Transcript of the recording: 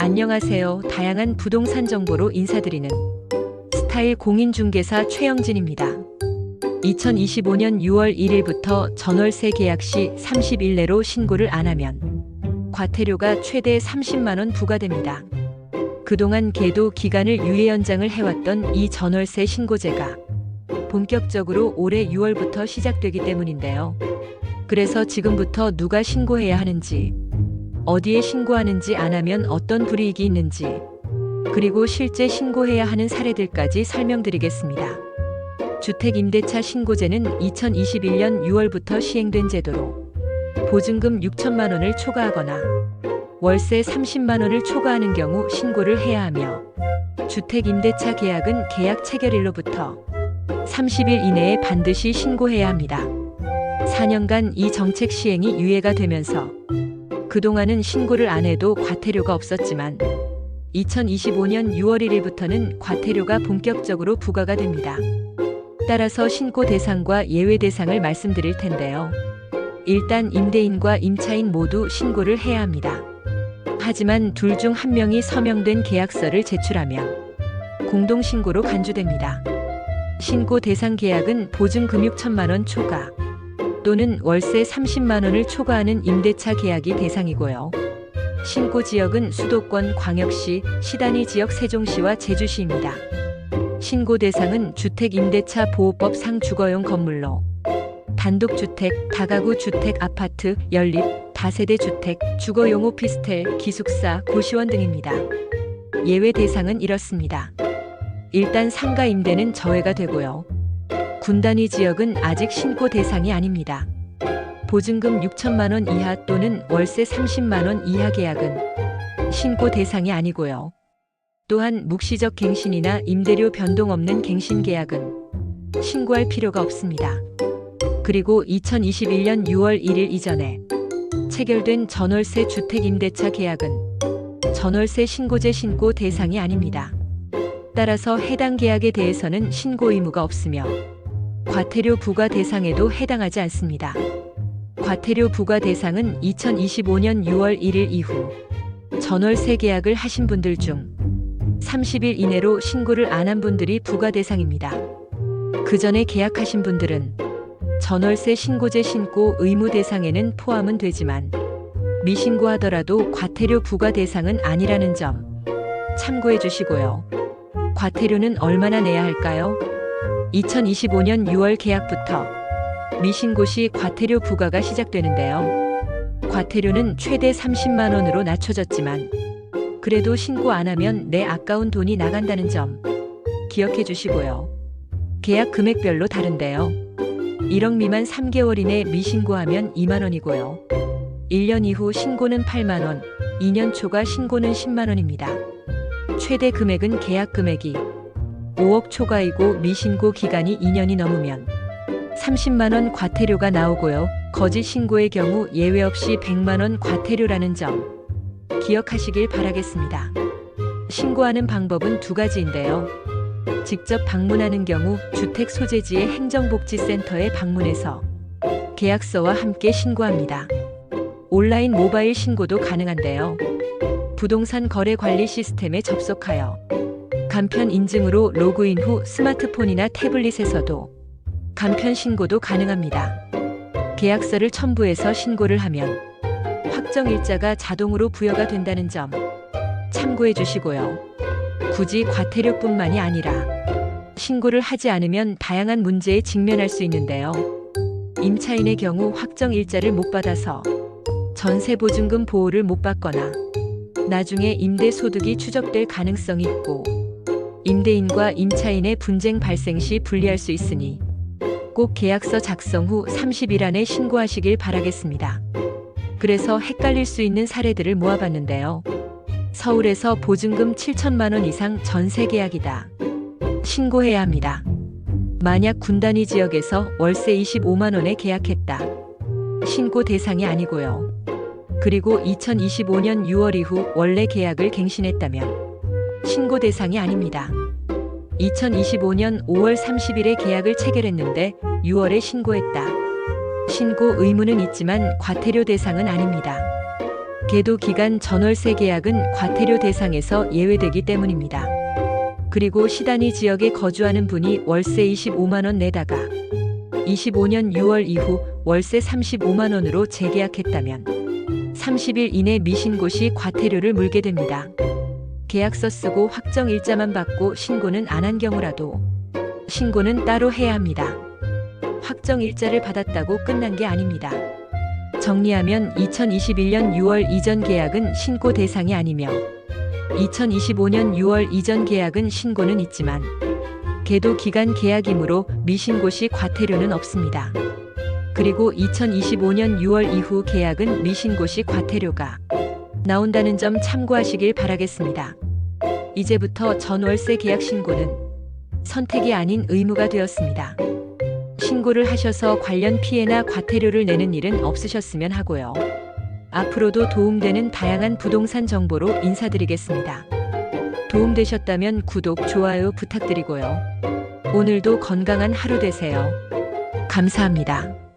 안녕하세요. 다양한 부동산 정보로 인사드리는 스타일 공인중개사 최영진입니다. 2025년 6월 1일부터 전월세 계약 시 30일 내로 신고를 안 하면 과태료가 최대 30만 원 부과됩니다. 그동안 계도 기간을 유예 연장을 해왔던 이 전월세 신고제가 본격적으로 올해 6월부터 시작되기 때문인데요. 그래서 지금부터 누가 신고해야 하는지, 어디에 신고하는지 안 하면 어떤 불이익이 있는지, 그리고 실제 신고해야 하는 사례들까지 설명드리겠습니다. 주택임대차 신고제는 2021년 6월부터 시행된 제도로 보증금 6천만 원을 초과하거나 월세 30만 원을 초과하는 경우 신고를 해야 하며, 주택임대차 계약은 계약 체결일로부터 30일 이내에 반드시 신고해야 합니다. 4년간 이 정책 시행이 유예가 되면서 그동안은 신고를 안 해도 과태료가 없었지만 2025년 6월 1일부터는 과태료가 본격적으로 부과가 됩니다. 따라서 신고 대상과 예외 대상을 말씀드릴 텐데요. 일단 임대인과 임차인 모두 신고를 해야 합니다. 하지만 둘 중 한 명이 서명된 계약서를 제출하면 공동신고로 간주됩니다. 신고 대상 계약은 보증금 6천만 원 초과 또는 월세 30만 원을 초과하는 임대차 계약이 대상이고요. 신고 지역은 수도권 광역시, 시단위 지역 세종시와 제주시입니다. 신고 대상은 주택임대차 보호법 상 주거용 건물로 단독주택, 다가구 주택, 아파트, 연립, 다세대 주택, 주거용 오피스텔, 기숙사, 고시원 등입니다. 예외 대상은 이렇습니다. 일단 상가 임대는 저해가 되고요. 군단위 지역은 아직 신고 대상이 아닙니다. 보증금 6천만 원 이하 또는 월세 30만 원 이하 계약은 신고 대상이 아니고요. 또한 묵시적 갱신이나 임대료 변동 없는 갱신 계약은 신고할 필요가 없습니다. 그리고 2021년 6월 1일 이전에 체결된 전월세 주택임대차 계약은 전월세 신고제 신고 대상이 아닙니다. 따라서 해당 계약에 대해서는 신고 의무가 없으며 과태료 부과 대상에도 해당하지 않습니다. 과태료 부과 대상은 2025년 6월 1일 이후 전월세 계약을 하신 분들 중 30일 이내로 신고를 안 한 분들이 부과 대상입니다. 그 전에 계약하신 분들은 전월세 신고제 신고 의무 대상에는 포함은 되지만 미신고하더라도 과태료 부과 대상은 아니라는 점 참고해 주시고요. 과태료는 얼마나 내야 할까요? 2025년 6월 계약부터 미신고 시 과태료 부과가 시작되는데요. 과태료는 최대 30만 원으로 낮춰졌지만 그래도 신고 안 하면 내 아까운 돈이 나간다는 점 기억해 주시고요. 계약 금액별로 다른데요. 1억 미만 3개월 이내 미신고하면 2만 원이고요. 1년 이후 신고는 8만 원, 2년 초과 신고는 10만 원입니다. 최대 금액은 계약 금액이 5억 초과이고 미신고 기간이 2년이 넘으면 30만 원 과태료가 나오고요. 거짓 신고의 경우 예외 없이 100만 원 과태료라는 점 기억하시길 바라겠습니다. 신고하는 방법은 두 가지인데요. 직접 방문하는 경우 주택 소재지의 행정복지센터에 방문해서 계약서와 함께 신고합니다. 온라인 모바일 신고도 가능한데요. 부동산 거래 관리 시스템에 접속하여 간편 인증으로 로그인 후 스마트폰이나 태블릿에서도 간편 신고도 가능합니다. 계약서를 첨부해서 신고를 하면 확정일자가 자동으로 부여가 된다는 점 참고해 주시고요. 굳이 과태료뿐만이 아니라 신고를 하지 않으면 다양한 문제에 직면할 수 있는데요. 임차인의 경우 확정일자를 못 받아서 전세보증금 보호를 못 받거나 나중에 임대소득이 추적될 가능성이 있고 임대인과 임차인의 분쟁 발생 시 불리할 수 있으니 꼭 계약서 작성 후 30일 안에 신고하시길 바라겠습니다. 그래서 헷갈릴 수 있는 사례들을 모아봤는데요. 서울에서 보증금 7천만 원 이상 전세 계약이다. 신고해야 합니다. 만약 군단위 지역에서 월세 25만 원에 계약했다. 신고 대상이 아니고요. 그리고 2025년 6월 이후 원래 계약을 갱신했다면 신고 대상이 아닙니다. 2025년 5월 30일에 계약을 체결했는데 6월에 신고했다. 신고 의무는 있지만 과태료 대상은 아닙니다. 계도 기간 전월세 계약은 과태료 대상에서 예외되기 때문입니다. 그리고 시단위 지역에 거주하는 분이 월세 25만 원 내다가 25년 6월 이후 월세 35만 원으로 재계약했다면 30일 이내 미신고 시 과태료를 물게 됩니다. 계약서 쓰고 확정 일자만 받고 신고는 안 한 경우라도 신고는 따로 해야 합니다. 확정 일자를 받았다고 끝난 게 아닙니다. 정리하면 2021년 6월 이전 계약은 신고 대상이 아니며 2025년 6월 이전 계약은 신고는 있지만 계도 기간 계약이므로 미신고 시 과태료는 없습니다. 그리고 2025년 6월 이후 계약은 미신고 시 과태료가 나온다는 점 참고하시길 바라겠습니다. 이제부터 전월세 계약 신고는 선택이 아닌 의무가 되었습니다. 신고를 하셔서 관련 피해나 과태료를 내는 일은 없으셨으면 하고요. 앞으로도 도움되는 다양한 부동산 정보로 인사드리겠습니다. 도움되셨다면 구독, 좋아요 부탁드리고요. 오늘도 건강한 하루 되세요. 감사합니다.